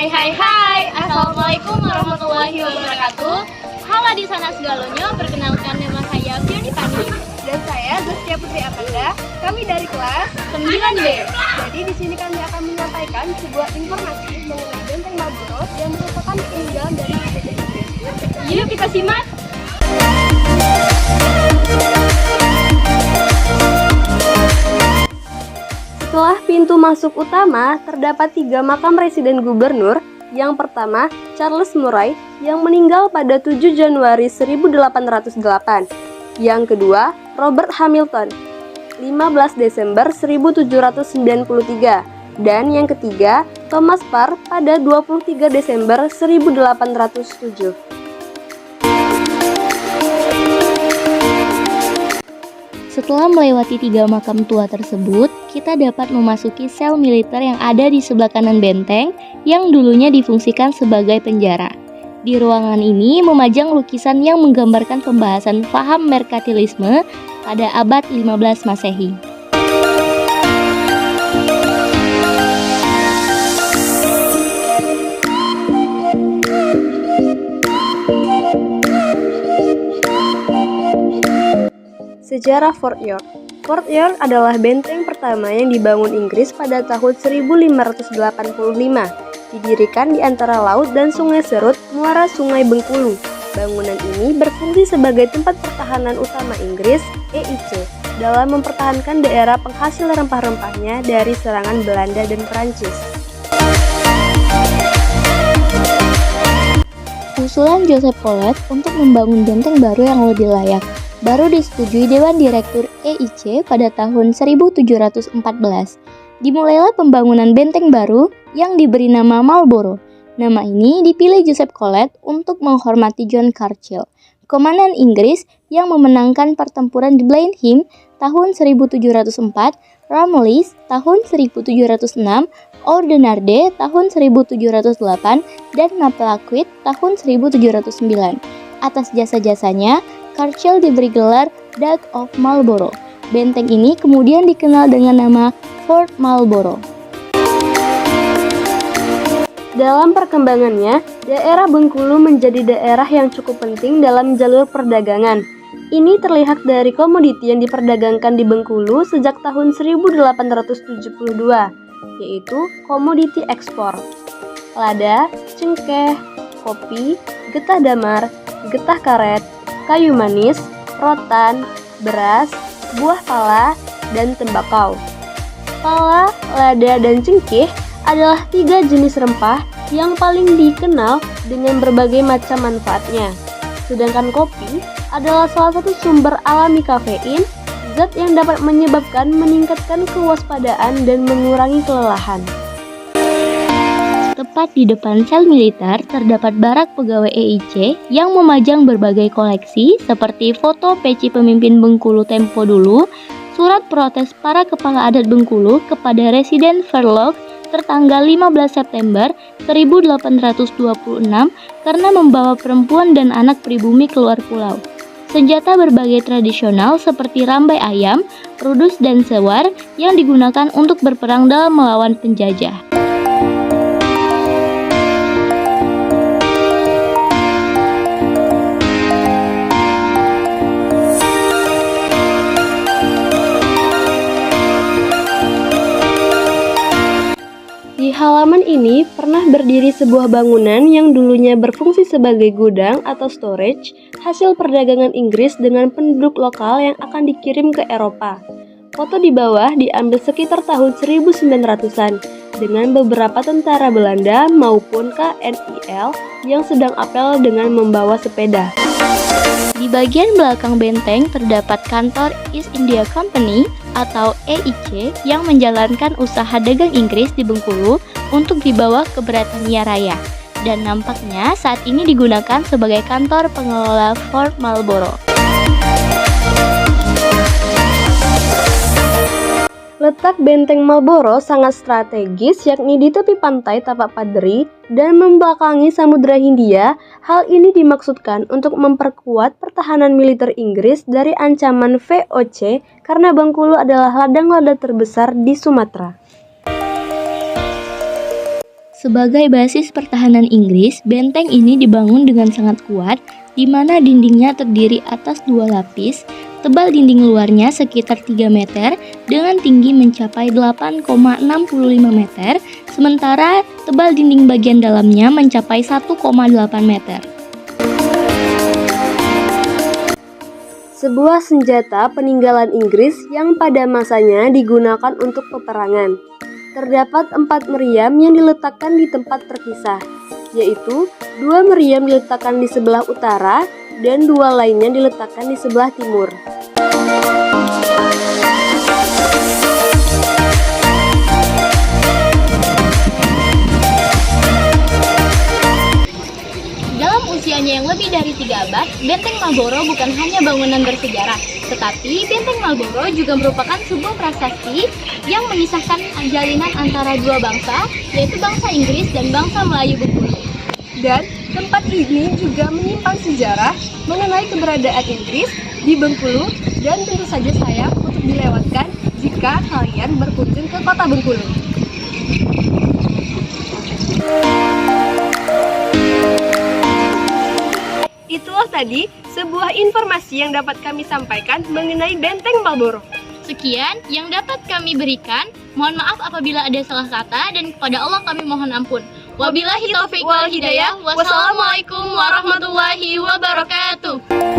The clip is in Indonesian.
Hai, Assalamualaikum warahmatullahi wabarakatuh. Halo di sana segalonyo, perkenalkan nama saya Fioni Pani. Dan saya Zaskia Putri Amanda. Kami dari kelas 9B. Jadi di sini kami akan menyampaikan sebuah informasi mengenai Benteng Marlboro yang merupakan peninggalan dari penjajah Inggris. Yuk kita simak. Setelah pintu masuk utama, terdapat 3 makam residen gubernur. Yang pertama, Charles Murray yang meninggal pada 7 Januari 1808. Yang kedua, Robert Hamilton, 15 Desember 1793. Dan yang ketiga, Thomas Parr pada 23 Desember 1807. Setelah melewati 3 makam tua tersebut, kita dapat memasuki sel militer yang ada di sebelah kanan benteng yang dulunya difungsikan sebagai penjara. Di ruangan ini memajang lukisan yang menggambarkan pembahasan paham merkantilisme pada abad 15 Masehi. Sejarah Fort York. Fort York adalah benteng pertama yang dibangun Inggris pada tahun 1585. Didirikan di antara laut dan sungai Serut, muara sungai Bengkulu. Bangunan ini berfungsi sebagai tempat pertahanan utama Inggris, EIC, dalam mempertahankan daerah penghasil rempah-rempahnya dari serangan Belanda dan Perancis. Usulan Joseph Collet untuk membangun benteng baru yang lebih layak baru disetujui Dewan Direktur EIC pada tahun 1714. Dimulailah pembangunan benteng baru yang diberi nama Marlborough. Nama ini dipilih Joseph Collet untuk menghormati John Churchill, komandan Inggris yang memenangkan pertempuran di Blenheim tahun 1704, Ramillies tahun 1706, Oudenarde tahun 1708, dan Napalquit tahun 1709. Atas jasa-jasanya, Churchill diberi gelar Duke of Marlborough. Benteng ini kemudian dikenal dengan nama Fort Marlborough. Dalam perkembangannya, daerah Bengkulu menjadi daerah yang cukup penting dalam jalur perdagangan. Ini terlihat dari komoditi yang diperdagangkan di Bengkulu sejak tahun 1872, yaitu komoditi ekspor. Lada, cengkeh, kopi, getah damar, getah karet, kayu manis, rotan, beras, buah pala, dan tembakau. Pala, lada, dan cengkeh adalah 3 jenis rempah yang paling dikenal dengan berbagai macam manfaatnya. Sedangkan kopi adalah salah satu sumber alami kafein, zat yang dapat meningkatkan kewaspadaan dan mengurangi kelelahan. Tepat di depan sel militer terdapat barak pegawai EIC yang memajang berbagai koleksi seperti foto peci pemimpin Bengkulu tempo dulu, surat protes para kepala adat Bengkulu kepada Residen Verloc tertanggal 15 September 1826 karena membawa perempuan dan anak pribumi keluar pulau. Senjata berbagai tradisional seperti rambai ayam, rudus, dan sewar yang digunakan untuk berperang dalam melawan penjajah. Di halaman ini pernah berdiri sebuah bangunan yang dulunya berfungsi sebagai gudang atau storage hasil perdagangan Inggris dengan penduduk lokal yang akan dikirim ke Eropa. Foto di bawah diambil sekitar tahun 1900-an dengan beberapa tentara Belanda maupun KNIL yang sedang apel dengan membawa sepeda. Di bagian belakang benteng terdapat kantor East India Company atau EIC yang menjalankan usaha dagang Inggris di Bengkulu untuk dibawa ke Britania Raya dan nampaknya saat ini digunakan sebagai kantor pengelola Fort Marlborough. Letak benteng Marlborough sangat strategis, yakni di tepi pantai Tapak Padri dan membelakangi Samudra Hindia. Hal ini dimaksudkan untuk memperkuat pertahanan militer Inggris dari ancaman VOC karena Bengkulu adalah ladang lada terbesar di Sumatera. Sebagai basis pertahanan Inggris, benteng ini dibangun dengan sangat kuat, di mana dindingnya terdiri atas 2 lapis, tebal dinding luarnya sekitar 3 meter, dengan tinggi mencapai 8,65 meter, sementara tebal dinding bagian dalamnya mencapai 1,8 meter. Sebuah senjata peninggalan Inggris yang pada masanya digunakan untuk peperangan. Terdapat 4 meriam yang diletakkan di tempat terpisah, yaitu 2 meriam diletakkan di sebelah utara dan 2 lainnya diletakkan di sebelah timur. Dalam usianya yang lebih dari 3 abad, Benteng Marlborough bukan hanya bangunan bersejarah, tetapi Benteng Marlborough juga merupakan sebuah prasasti yang mengisahkan jalinan antara 2 bangsa, yaitu bangsa Inggris dan bangsa Melayu Bengkulu. Dan tempat ini juga menyimpan sejarah mengenai keberadaan Inggris di Bengkulu dan tentu saja sayang untuk dilewatkan jika kalian berkunjung ke kota Bengkulu. Itulah tadi sebuah informasi yang dapat kami sampaikan mengenai Benteng Marlborough. Sekian yang dapat kami berikan. Mohon maaf apabila ada salah kata dan kepada Allah kami mohon ampun. Wabillahi taufiq wal hidayah. Wassalamualaikum warahmatullahi wabarakatuh.